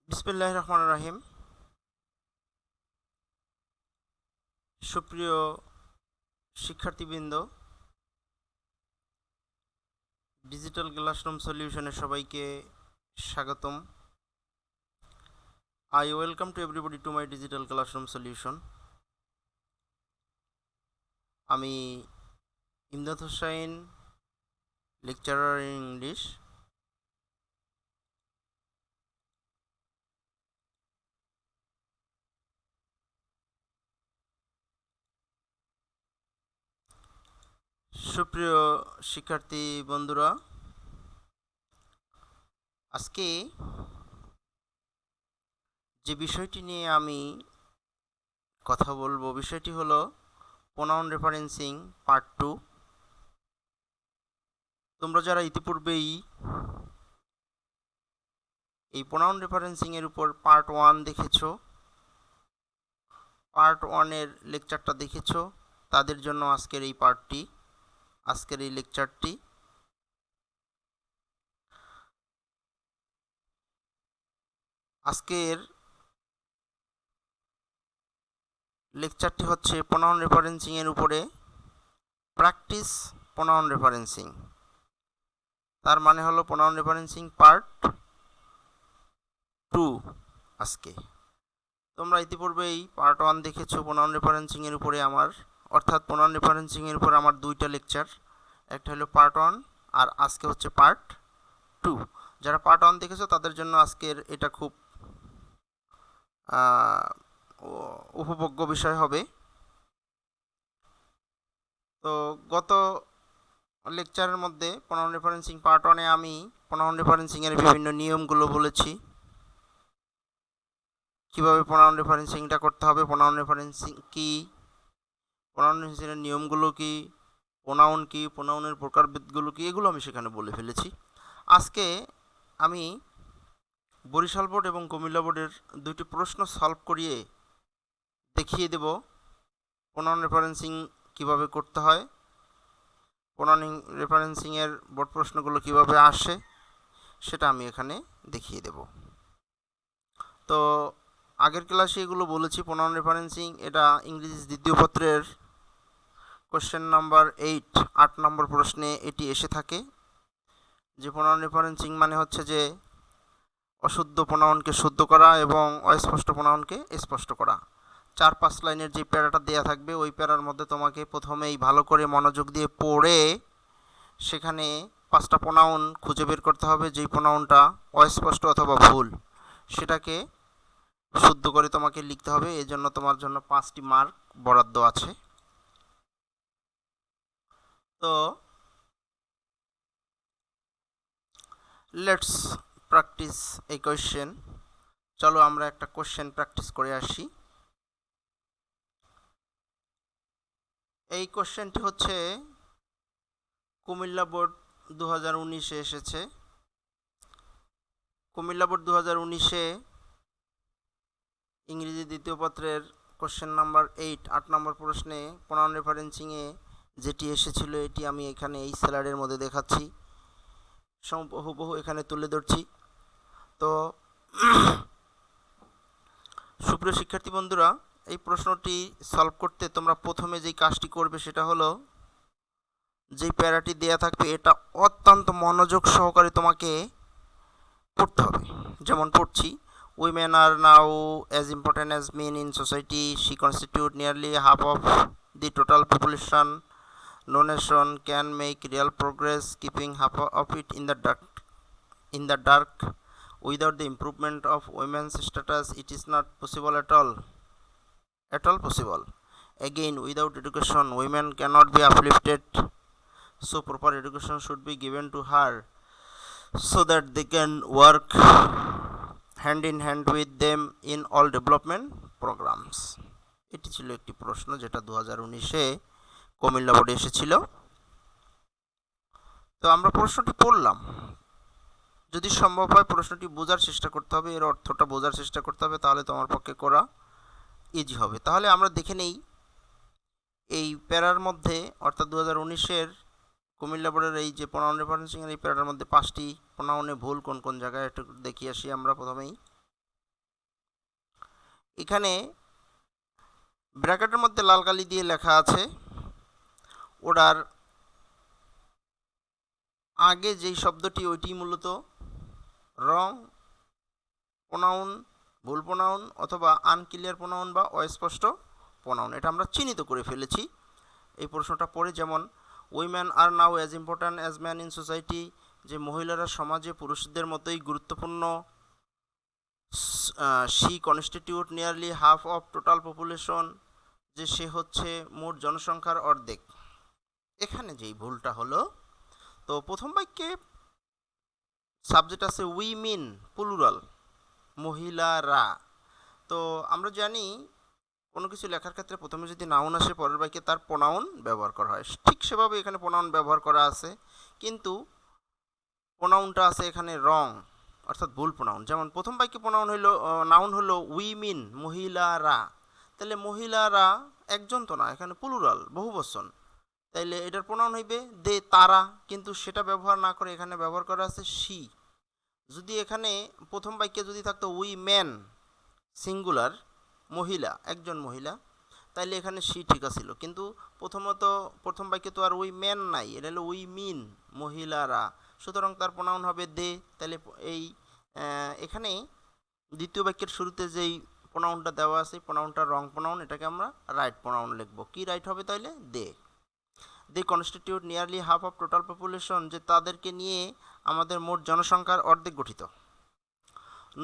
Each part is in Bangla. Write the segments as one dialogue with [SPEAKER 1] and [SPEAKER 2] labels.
[SPEAKER 1] বিসমিল্লাহির রহমানির রহিম। সুপ্রিয় শিক্ষার্থীবৃন্দ, ডিজিটাল ক্লাসরুম সলিউশনে সবাইকে স্বাগতম। I welcome to everybody to my digital classroom solution. আমি Imdad Hossain, lecturer in English. সুপ্রিয় শিক্ষার্থী বন্ধুরা, আজকে যে বিষয়টি নিয়ে আমি কথা বলবো, বিষয়টি হলো প্রোনাউন রেফারেন্সিং পার্ট 2। তোমরা যারা ইতিপূর্বেই এই প্রোনাউন রেফারেন্সিং এর উপর পার্ট 1 দেখেছো, পার্ট 1 এর লেকচারটা দেখেছো, তাদের জন্য আজকের এই লেকচারটি। আজকের লেকচারটি হচ্ছে প্রোনাউন রেফারেন্সিং এর উপরে প্র্যাকটিস প্রোনাউন রেফারেন্সিং। তার মানে হলো প্রোনাউন রেফারেন্সিং পার্ট 2। আজকে তোমরা ইতিপূর্বেই পার্ট 1 দেখেছো প্রোনাউন রেফারেন্সিং এর উপরে অর্থাৎ প্রোনাউন রেফারেন্সিং এর উপর আমার দুইটা লেকচার, একটা হলো পার্ট 1 আর আজকে হচ্ছে পার্ট 2। যারা পার্ট 1 দেখেছো তাদের জন্য আজকের এটা খুব উপভোগ্য বিষয় হবে। তো গত লেকচারের মধ্যে প্রোনাউন রেফারেন্সিং পার্ট 1 এ আমি প্রোনাউন রেফারেন্সিং এর বিভিন্ন নিয়মগুলো বলেছি, কিভাবে প্রোনাউন রেফারেন্সিংটা করতে হবে, প্রোনাউন রেফারেন্সিং কি, প্রোনাউন রেফারেন্সিংয়ের নিয়মগুলো কি, প্রোনাউনের প্রকারভেদগুলো কি, এগুলো আমি সেখানে বলে ফেলেছি। আজকে আমি বরিশাল বোর্ড এবং কুমিল্লা বোর্ডের দুইটি প্রশ্ন সলভ করিয়ে দেখিয়ে দেব প্রোনাউন রেফারেন্সিং কিভাবে করতে হয়, প্রোনাউন রেফারেন্সিংয়ের বোর্ড প্রশ্নগুলো কিভাবে আসে সেটা আমি এখানে দেখিয়ে দেব। তো আগের ক্লাসে এগুলো বলেছি। প্রোনাউন রেফারেন্সিং এটা ইংরেজি দ্বিতীয় পত্রের কোশ্চেন নাম্বার 8 নম্বর প্রশ্নে এটি এসে থাকে, যে প্রোনাউন রেফারেন্সিং মানে হচ্ছে যে অশুদ্ধ প্রোনাউনকে শুদ্ধ করা এবং অস্পষ্ট প্রোনাউনকে স্পষ্ট করা। 4-5 লাইনের যে প্যারাটা দেয়া থাকবে, ওই প্যারার মধ্যে তোমাকে প্রথমেই ভালো করে মনোযোগ দিয়ে পড়ে সেখানে 5টা প্রোনাউন খুঁজে বের করতে হবে, যেই প্রোনাউনটা অস্পষ্ট অথবা ভুল সেটাকে শুদ্ধ করে তোমাকে লিখতে হবে। এই জন্য তোমার জন্য 5টি মার্ক বরাদ্দ আছে। তো লেটস প্র্যাকটিস এই কোয়েশ্চেন। চলো আমরা একটা কোয়েশ্চেন প্র্যাকটিস করে আসি। এই কোয়েশ্চেনটি হচ্ছে কুমিল্লা বোর্ড 2019-এ এসেছে। কুমিল্লা বোর্ড 2019-এ ইংরেজি দ্বিতীয় পত্রের কোশ্চেন নাম্বার 8 নম্বর প্রশ্নে প্রোনাউন রেফারেন্সিংয়ে যেটি এসেছিল এটি আমি এখানে এই স্লাইডের মধ্যে দেখাচ্ছি, হুবহু এখানে তুলে ধরছি। তো সুপ্রিয় শিক্ষার্থী বন্ধুরা, এই প্রশ্নটি সলভ করতে তোমরা প্রথমে যেই কাজটি করবে সেটা হলো, যেই প্যারাটি দেয়া থাকবে এটা অত্যন্ত মনোযোগ সহকারে তোমাকে পড়তে হবে। যেমন পড়ছি, women are now as important as men in society. She constitute nearly half of the total population. No nation can make real progress keeping half of it in the dark. Without the improvement of women's status, it is not possible at all possible. Again, without education, women cannot be uplifted. So proper education should be given to her so that they can work hand in hand with them in all development programs. এটি ছিল একটি প্রশ্ন যেটা 2019-এ কুমিল্লা বোর্ডে এসেছিল। তো আমরা প্রশ্নটি পড়লাম, যদি সম্ভব হয় প্রশ্নটি বোঝার চেষ্টা করতে হবে, এর অর্থটা বোঝার চেষ্টা করতে হবে, তাহলে তোমার পক্ষে করা ইজি হবে। তাহলে আমরা দেখে নেই এই প্যারার মধ্যে, অর্থাৎ 2019-এর কুমিল্লা বোর্ডের এই যে প্রোনাউন রেফারেন্সিং এর এই প্যারার মধ্যে 5টি প্রোনাউনে ভুল কোন কোন জায়গায় একটু দেখিয়ে আসি আমরা প্রথমেই। এখানে ব্র্যাকেটের মধ্যে লাল কালি দিয়ে লেখা আছে ওটার আগে যেই শব্দটি ওইটি মূলত রং প্রোনাউন, ভুল প্রোনাউন অথবা আনক্লিয়ার প্রোনাউন বা অস্পষ্ট প্রোনাউন, এটা আমরা চিহ্নিত করে ফেলেছি এই প্রশ্নটা পড়ে। যেমন women are now as important as man in society, যে মহিলারা সমাজে পুরুষদের মতোই গুরুত্বপূর্ণ। She constitute nearly half of total population, যে সে হচ্ছে মোট জনসংখ্যার অর্ধেক। এখানে যেই ভুলটা হলো, তো প্রথম বাক্যে সাবজেক্ট আছে উইমেন প্লুরাল, মহিলারা। তো আমরা জানি কোনো কিছু লেখার ক্ষেত্রে প্রথমে যদি নাউন আসে পরের বাক্যে তার প্রোনাউন ব্যবহার করা হয়, ঠিক সেভাবে এখানে প্রোনাউন ব্যবহার করা আছে, কিন্তু প্রোনাউনটা আছে এখানে রং, অর্থাৎ ভুল প্রোনাউন। যেমন প্রথম বাক্যে প্রোনাউন হলো নাউন হলো উইমেন, মহিলারা, তাহলে মহিলারা একজন তো না, এখানে প্লুরাল, বহুবচন, তাইলে এটার প্রোনাউন হইবে দে, তারা, কিন্তু সেটা ব্যবহার না করে এখানে ব্যবহার করা আছে শি। যদি এখানে প্রথম বাক্যে যদি থাকতো উইমেন সিঙ্গুলার, মহিলা, একজন মহিলা, তাইলে এখানে শি ঠিক আছিল, কিন্তু প্রথম বাক্যে তো আর উইমেন নাই, এটা হলো উইমিন, মহিলারা, সুতরাং তার প্রোনাউন হবে দে। তাহলে এখানে দ্বিতীয় বাক্যের শুরুতে যেই প্রোনাউনটা দেওয়া আছে প্রোনাউনটা রং প্রোনাউন, এটাকে আমরা রাইট প্রোনাউন লিখব। কি রাইট হবে তাইলে? They. They constitute nearly half of total population, যে তাদেরকে নিয়ে আমাদের মোট জনসংখ্যার অর্ধেক গঠিত।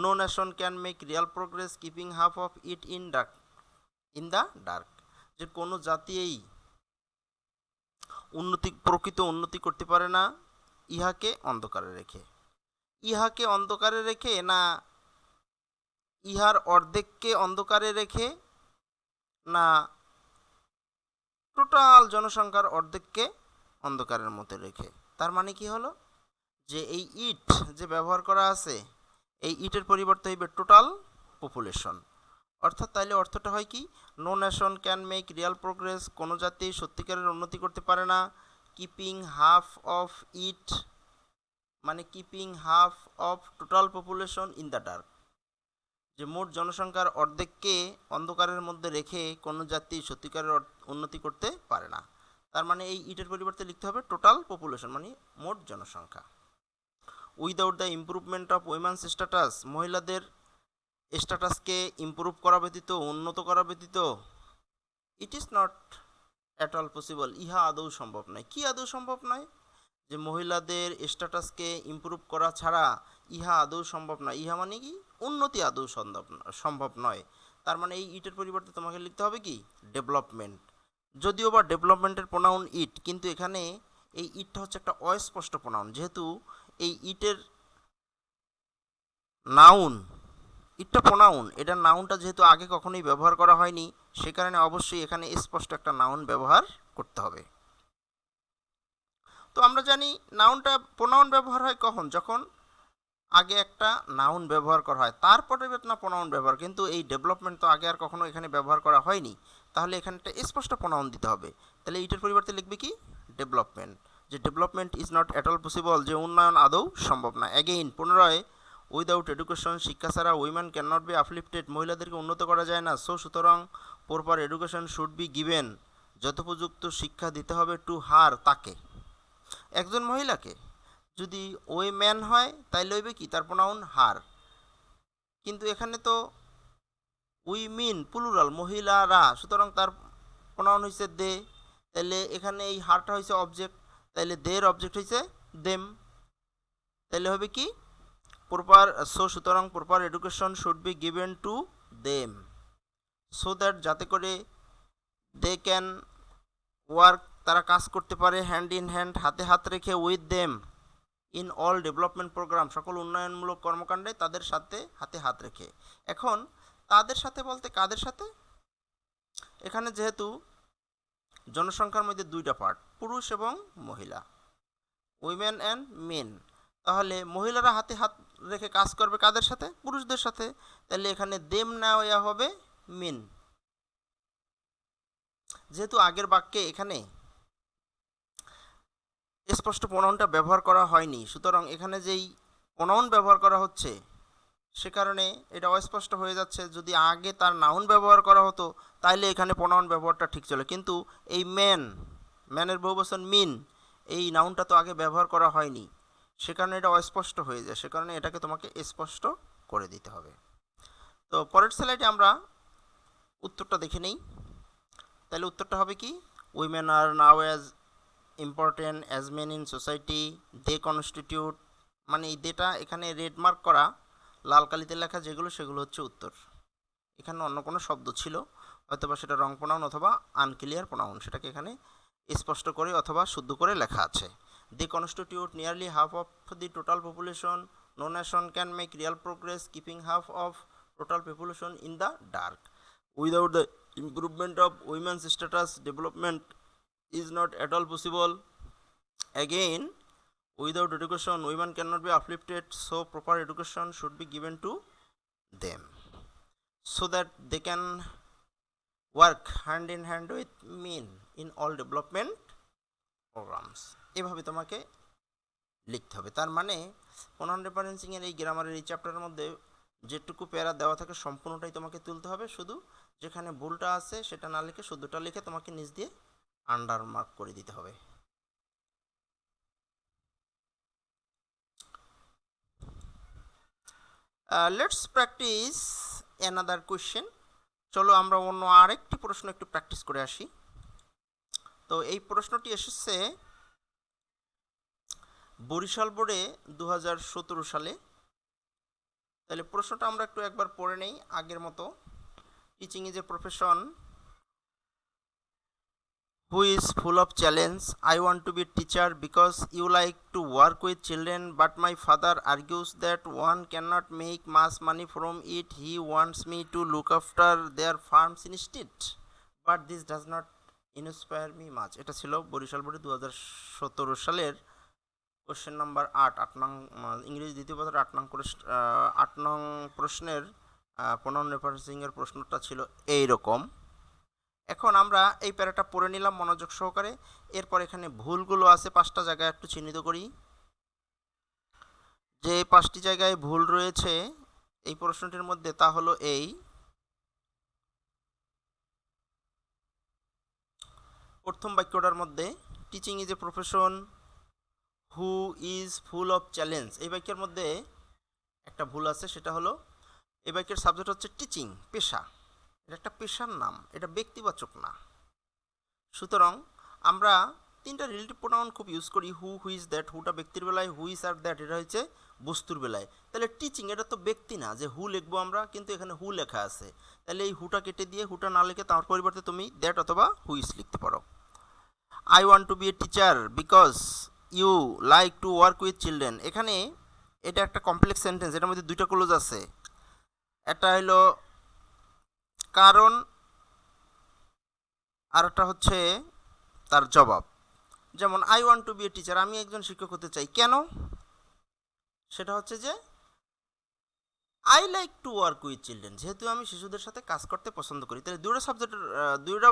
[SPEAKER 1] No nation can make real progress keeping half of it in the dark, যে কোনো জাতি এই প্রকৃত উন্নতি করতে পারে না ইহাকে অন্ধকারে রেখে। ইহাকে অন্ধকারে রেখে না ইহার অর্ধেককে অন্ধকারে রেখে, না টোটাল জনসংখ্যার অর্ধেককে অন্ধকারের মধ্যে রেখে। তার মানে কি হলো, যে এই ইট যে ব্যবহার করা আছে, এই ইটের পরিবর্তে হইবে টোটাল পপুলেশন। অর্থাৎ তাইলে অর্থটা হয় কি, no nation can make real progress, কোনো জাতি সত্যিকারের উন্নতি করতে পারে না। কিপিং হাফ অফ ইট, মানে keeping half of total population in the dark, যে মোট জনসংখ্যার অর্ধেককে অন্ধকারের মধ্যে রেখে কোনো জাতি সত্যিকারের উন্নতি করতে পারে না। তার মানে এই ইটের পরিবর্তে লিখতে হবে টোটাল পপুলেশন, মানে মোট জনসংখ্যা। Without the improvement of women's status, মহিলাদের স্ট্যাটাসকে ইমপ্রুভ করা ব্যতীত, উন্নত করা ব্যতীত, it is not at all possible, ইহা আদৌ সম্ভব নয়। কি আদৌ সম্ভব নয়? যে মহিলাদের স্ট্যাটাসকে ইমপ্রুভ করা ছাড়া ইহা আদৌ সম্ভব নয়। ইহা মানে কি, উন্নতি আদৌ সম্ভব নয়। তার মানে এই ইটের পরিবর্তে তোমাকে লিখতে হবে কি, ডেভেলপমেন্ট। যদিও বা ডেভেলপমেন্টের প্রোনাউন ইট, কিন্তু এখানে এই ইটটা হচ্ছে একটা অস্পষ্ট প্রোনাউন, যেহেতু এই ইটের নাউন, ইটটা প্রোনাউন, এটার নাউনটা যেহেতু আগে কখনোই ব্যবহার করা হয়নি, সে কারণে অবশ্যই এখানে স্পষ্ট একটা নাউন ব্যবহার করতে হবে। তো আমরা জানি নাউনটা, প্রোনাউন ব্যবহার হয় কখন, যখন আগে একটা নাউন ব্যবহার করা হয়, তারপরে না প্রোনাউন ব্যবহার, কিন্তু এই ডেভেলপমেন্ট তো আগে আর কখনো এখানে ব্যবহার করা হয়নি, তাহলে এখানে একটা স্পষ্ট প্রোনাউন দিতে হবে। তাহলে এইটার পরিবর্তে লিখবে কি, ডেভেলপমেন্ট, যে development is not at all possible, যে উন্নয়ন আদৌ সম্ভব না। অ্যাগেইন, পুনরায়, উইদাউট এডুকেশন, শিক্ষা ছাড়া women can not be uplifted, মহিলাদেরকে উন্নত করা যায় না। সো সুতরাং proper education should be given, যথোপযুক্ত শিক্ষা দিতে হবে টু হার, তাকে, একজন মহিলাকে। যদি ওই ম্যান হয় তাইলে হইবে কি, তার প্রোনাউন হার, কিন্তু এখানে তো উইমেন প্লুরাল, মহিলারা, সুতরাং তার প্রোনাউন হইছে দে। তাইলে এখানে এই হারটা হইছে অবজেক্ট, তাইলে দের অবজেক্ট হইছে দেম। তাইলে হবে কি, সুতরাং proper education should be given to them, so that, যাতে করে দে ক্যান ওয়ার্ক, তারা কাজ করতে পারে, হ্যান্ড ইন হ্যান্ড, হাতে হাত রেখে, with them in all development program, সকল উন্নয়নমূলক কর্মকাণ্ডে তাদের সাথে হাতে হাত রেখে। এখন তাদের সাথে বলতে কাদের সাথে, এখানে যেহেতু জনসংখ্যার মধ্যে দুইটা পার্ট, পুরুষ এবং মহিলা, উইমেন অ্যান্ড মেন, তাহলে মহিলারা হাতে হাত রেখে কাজ করবে কাদের সাথে, পুরুষদের সাথে। তাহলে এখানে দেম নেওয়া হবে মেন। যেহেতু আগের বাক্যে এখানে স্পষ্ট প্রোনাউনটা ব্যবহার করা হয়নি, সুতরাং এখানে যেই প্রোনাউন ব্যবহার করা হচ্ছে সে কারণে এটা অস্পষ্ট হয়ে যাচ্ছে। যদি আগে তার নাউন ব্যবহার করা হতো তাইলে এখানে প্রোনাউন ব্যবহারটা ঠিক চলে, কিন্তু এই ম্যানের বহুবচন মিন, এই নাউনটা তো আগে ব্যবহার করা হয়নি, সে কারণে এটা অস্পষ্ট হয়ে যায়। সে কারণে এটাকে তোমাকে স্পষ্ট করে দিতে হবে। তো পরের স্লাইডে আমরা উত্তরটা দেখে নেই। তাহলে উত্তরটা হবে কি, women are now as important as men in society, they constitute, মানে এই দেটা এখানে রেড মার্ক করা লাল কালিতে লেখা যেগুলো সেগুলো হচ্ছে উত্তর। এখানে অন্য কোনো শব্দ ছিল, হয়তোবা সেটা রং প্রোনাউন অথবা আনক্লিয়ার প্রোনাউন, সেটাকে এখানে স্পষ্ট করে অথবা শুদ্ধ করে লেখা আছে। They constitute nearly half of the total population, no nation can make real progress keeping half of total population in the dark, without the improvement of women's status development is not at all possible. Again, without education, women cannot be uplifted, so proper education should be given to them so that they can work hand in hand with men in all development programs. এভাবে তোমাকে লিখতে হবে। তার মানে প্রোনাউন রেফারেন্সিং এর এই গ্রামারের এই চ্যাপ্টারের মধ্যে যেটুকু প্যারা দেওয়া থাকে সম্পূর্ণটাই তোমাকে তুলতে হবে, শুধু যেখানে ভুলটা আছে সেটা না লিখে শুদ্ধটা লিখে তোমাকে নিচ দিয়ে আন্ডার মার্ক করে দিতে হবে। Let's practice another question. চলো আমরা অন্য আরেকটি প্রশ্ন একটু প্র্যাকটিস করে আসি। তো এই প্রশ্নটি এসেছে বরিশাল বোর্ডে 2017 সালে। তাহলে প্রশ্নটা আমরা একটু একবার পড়ে নেই আগের মতো। Teaching is a profession who is full of challenge. I want to be a teacher because you like to work with children, but my father argues that one cannot make much money from it. He wants me to look after their farms instead, but this does not inspire me much. এটা ছিল বরিশাল বোর্ডে 2017 সালের কোশ্চেন নাম্বার 8 নং ইংরেজি দ্বিতীয় পত্রের 8 নং প্রশ্নের প্রোনাউন রেফারেন্সিং এর প্রশ্নটা ছিল এইরকম। এখন আমরা এই প্যারাটা পড়ে নিলাম মনোযোগ সহকারে। এরপর এখানে ভুলগুলো আছে 5টা জায়গায় একটু চিহ্নিত করি। যে 5টি জায়গায় ভুল রয়েছে এই প্রশ্নটির মধ্যে তা হলো এই, প্রথম বাক্যটার মধ্যে teaching is a profession who is full of challenge, এই বাক্যের মধ্যে একটা ভুল আছে। সেটা হলো এই বাক্যের সাবজেক্ট হচ্ছে টিচিং, পেশা। এটা একটা পেশার নাম, এটা ব্যক্তিবাচক না। সুতরাং আমরা 3টা রিলেটিভ প্রোনাউন খুব ইউজ করি, হু, হুইজ, দ্যাট। হুটা ব্যক্তির বেলায়, হুইজ আর দ্যাট এটা হচ্ছে বস্তুর বেলায়। তাহলে টিচিং এটা তো ব্যক্তি না যে হু লিখবো আমরা, কিন্তু এখানে হু লেখা আছে। তাহলে এই হুটা কেটে দিয়ে হুটা না লিখে তার পরিবর্তে তুমি দ্যাট অথবা হুইজ লিখতে পারো। I want to be a teacher because you like to work with children, এখানে এটা একটা কমপ্লেক্স সেন্টেন্স, এটার মধ্যে 2টা ক্লোজ আছে। একটা হলো কারণ আর একটা হচ্ছে তার জবাব। যেমন I want to be a teacher, আমি একজন শিক্ষক হতে চাই। কেন? সেটা হচ্ছে যে I like to work with children, যেহেতু আমি শিশুদের সাথে কাজ করতে পছন্দ করি। তাহলে 2টা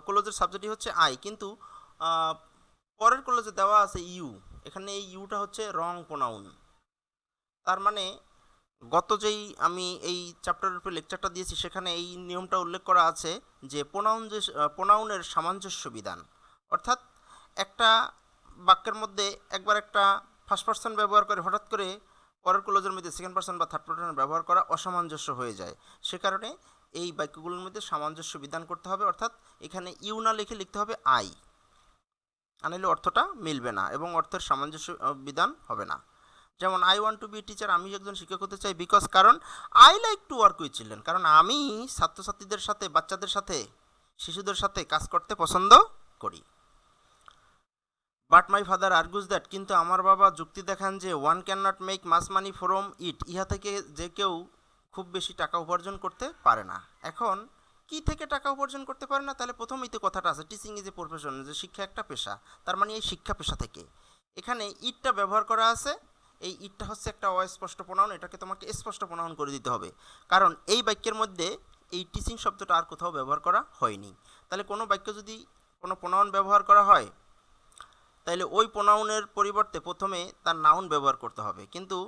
[SPEAKER 1] কলেজের সাবজেক্টই হচ্ছে আই, কিন্তু পরের কলেজে দেওয়া আছে ইউ, এখানে এই ইউটা হচ্ছে রং প্রোনাউন। তার মানে গত যেই আমি এই চ্যাপ্টারের উপরে লেকচারটা দিয়েছি সেখানে এই নিয়মটা উল্লেখ করা আছে যে প্রোনাউনের সামঞ্জস্য বিধান, অর্থাৎ একটা বাক্যের মধ্যে একবার একটা ফার্স্ট পারসন ব্যবহার করে হঠাৎ করে পরের ক্লোজের মধ্যে সেকেন্ড পারসন বা থার্ড পারসন ব্যবহার করা অসামঞ্জস্য হয়ে যায়। সে কারণে এই বাক্যগুলোর মধ্যে সামঞ্জস্য বিধান করতে হবে, অর্থাৎ এখানে ইউ না লিখতে হবে আই, আনলে অর্থটা মিলবে না এবং অর্থের সামঞ্জস্য বিধান হবে না। যেমন I want to be teacher, আমি একজন শিক্ষক হতে চাই, বিকজ কারণ I like to work with children, কারণ আমি ছাত্রছাত্রীদের সাথে, বাচ্চাদের সাথে, শিশুদের সাথে কাজ করতে পছন্দ করি। But my father argues that, কিন্তু আমার বাবা যুক্তি দেখান যে one can not make mass money from it, ইহা থেকে যে কেউ খুব বেশি টাকা উপার্জন করতে পারে না। এখন কি থেকে টাকা উপার্জন করতে পারে না? তাহলে প্রথমেই তো কথাটা আছে টিচিং ইজ এ প্রফেশন, যে শিক্ষা একটা পেশা, তার মানে এই শিক্ষা পেশা থেকে এখানে ইটটা ব্যবহার করা আছে। এই ইটটা হচ্ছে একটা অস্পষ্ট প্রোনাউন, এটাকে তোমাকে স্পষ্ট প্রোনাউন করে দিতে হবে, কারণ এই বাক্যের মধ্যে এই টিচিং শব্দটা আর কোথাও ব্যবহার করা হয়নি। তাহলে কোনো বাক্য যদি কোনো প্রোনাউন ব্যবহার করা হয় তাহলে ওই প্রোনাউনের পরিবর্তে প্রথমে তার নাউন ব্যবহার করতে হবে, কিন্তু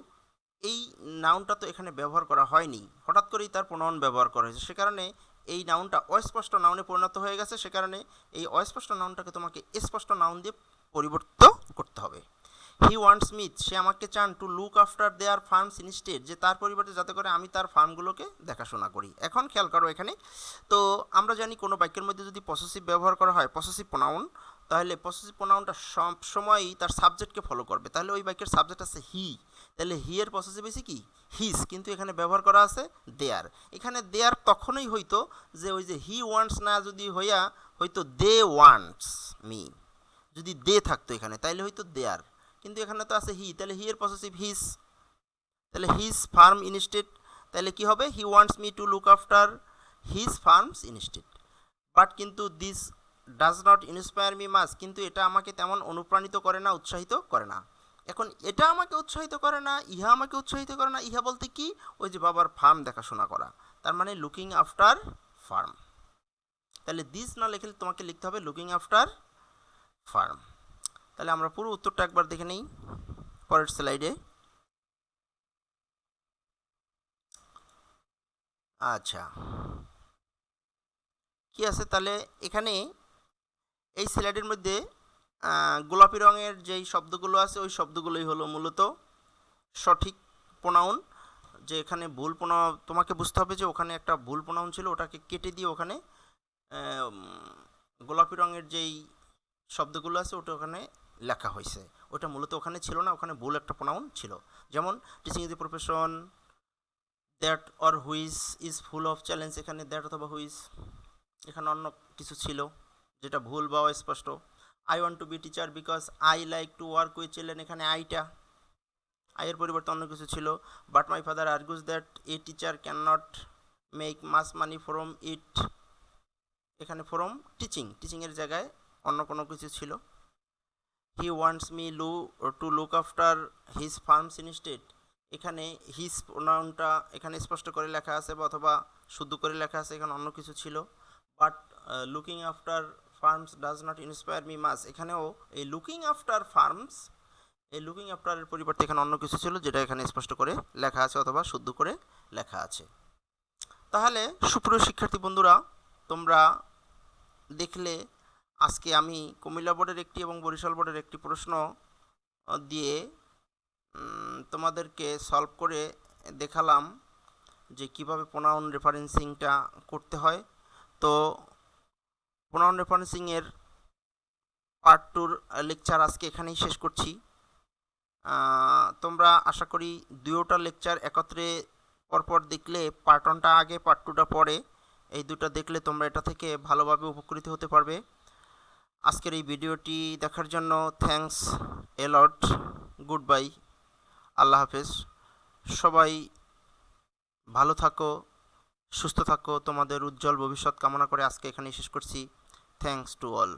[SPEAKER 1] এই নাউনটা তো এখানে ব্যবহার করা হয়নি, হঠাৎ করেই তার প্রোনাউন ব্যবহার করা হয়েছে, সে কারণে এই নাউনটা অস্পষ্ট নাউনে পরিণত হয়ে গেছে। সে কারণে এই অস্পষ্ট নাউনটাকে তোমাকে স্পষ্ট নাউন দিয়ে পরিবর্তিত করতে হবে। হি ওয়ান্টস মি, সে আমাকে চান, to look after their farms instead, যে তার পরিবর্তে যাতে করে আমি তার ফার্মগুলোকে দেখাশোনা করি। এখন খেয়াল করো এখানে, তো আমরা জানি কোনো বাক্যের মধ্যে যদি পসেসিভ ব্যবহার করা হয়, পসেসিভ প্রোনাউন, তাহলে পসেসিভ প্রোনাউনটা সব সময়ই তার সাবজেক্টকে ফলো করবে। তাহলে ওই বাক্যের সাবজেক্ট আছে হি, তাহলে হি এর পসেসিভ এসে কি হিজ, কিন্তু এখানে ব্যবহার করা আছে দেয়ার। এখানে দেয়ার তখনই হইতো যে ওই যে হি ওয়ান্টস না যদি হইয়া হয়তো দে ওয়ান্টস মি, যদি দে থাকতো এখানে তাইলে হয়তো দেয়ার, কিন্তু এখানে তো আছে হি, তাহলে হি এর পসেসিভ হিজ, তাহলে হিজ ফার্ম ইনস্টেড, তাহলে কি হবে he wants me to look after his farms instead. But কিন্তু this does not inspire me much, কিন্তু এটা আমাকে তেমন অনুপ্রাণিত করে না, উৎসাহিত করে না। এখন এটা আমাকে উৎসাহিত করে না, ইহা আমাকে উৎসাহিত করে না, ইহা বলতে কি ওই যে বাবার ফার্ম দেখাশোনা করা, তার মানে লুকিং আফটার ফার্ম। তাহলে দিস না লিখলে তোমাকে লিখতে হবে লুকিং আফটার ফার্ম। তাহলে আমরা পুরো উত্তরটা একবার দেখে নেই পরের স্লাইডে। আচ্ছা, কি আছে তাহলে এখানে এই স্লাইডের মধ্যে গোলাপি রঙের যেই শব্দগুলো আছে ওই শব্দগুলোই হলো মূলত সঠিক প্রোনাউন। যে এখানে ভুল প্রোনাউন তোমাকে বুঝতে হবে যে ওখানে একটা ভুল প্রোনাউন ছিল, ওটাকে কেটে দিয়ে ওখানে গোলাপি রঙের যেই শব্দগুলো আছে ওটা ওখানে লেখা হয়েছে, ওটা মূলত ওখানে ছিল না, ওখানে ভুল একটা প্রোনাউন ছিল। যেমন teaching is a profession, that or whose is full of challenge, এখানে দ্যাট অথবা হুইজ, এখানে অন্য কিছু ছিল যেটা ভুল বা অস্পষ্ট। I want to be teacher because I like to work with children, এখানে আইটা আইয়ের পরিবর্তে অন্য কিছু ছিল। But my father argues that a teacher can not make mass money from it, এখানে ফ্রম টিচিং, টিচিংয়ের জায়গায় অন্য কোনো কিছু ছিল। হি wants me to look after his farms instead, এখানে হিজ প্রোনাউনটা এখানে স্পষ্ট করে লেখা আছে বা অথবা শুদ্ধ করে লেখা আছে, এখানে অন্য কিছু ছিল। But looking after farms does not inspire me much, এখানেও এই লুকিং আফটার ফার্মস, এই লুকিং আফটারের পরিবর্তে এখানে অন্য কিছু ছিল যেটা এখানে স্পষ্ট করে লেখা আছে অথবা শুদ্ধ করে লেখা আছে। তাহলে সুপ্রিয় শিক্ষার্থী বন্ধুরা, তোমরা দেখলে আজকে আমি কুমিল্লা বোর্ডের একটি এবং বরিশাল বোর্ডের একটি প্রশ্ন দিয়ে তোমাদেরকে সলভ করে দেখালাম যে কিভাবে প্রোনাউন রেফারেন্সিংটা করতে হয়। তো প্রোনাউন রেফারেন্সিংয়ের পার্ট 2 লেকচার আজকে এখানেই শেষ করছি। তোমরা আশা করি দুটোটা লেকচার একত্রে পরপর দেখলে, পার্ট 1টা আগে পার্ট 2টা পরে, এই দুটো দেখলে তোমরা এটা থেকে ভালোভাবে উপকৃত হতে পারবে। আজকের এই ভিডিওটি দেখার জন্য thanks a lot, good bye, আল্লাহ হাফেজ। সবাই ভালো থাকো, সুস্থ থাকো, তোমাদের উজ্জ্বল ভবিষ্যৎ কামনা করে আজকে এখানেই শেষ করছি। Thanks to all.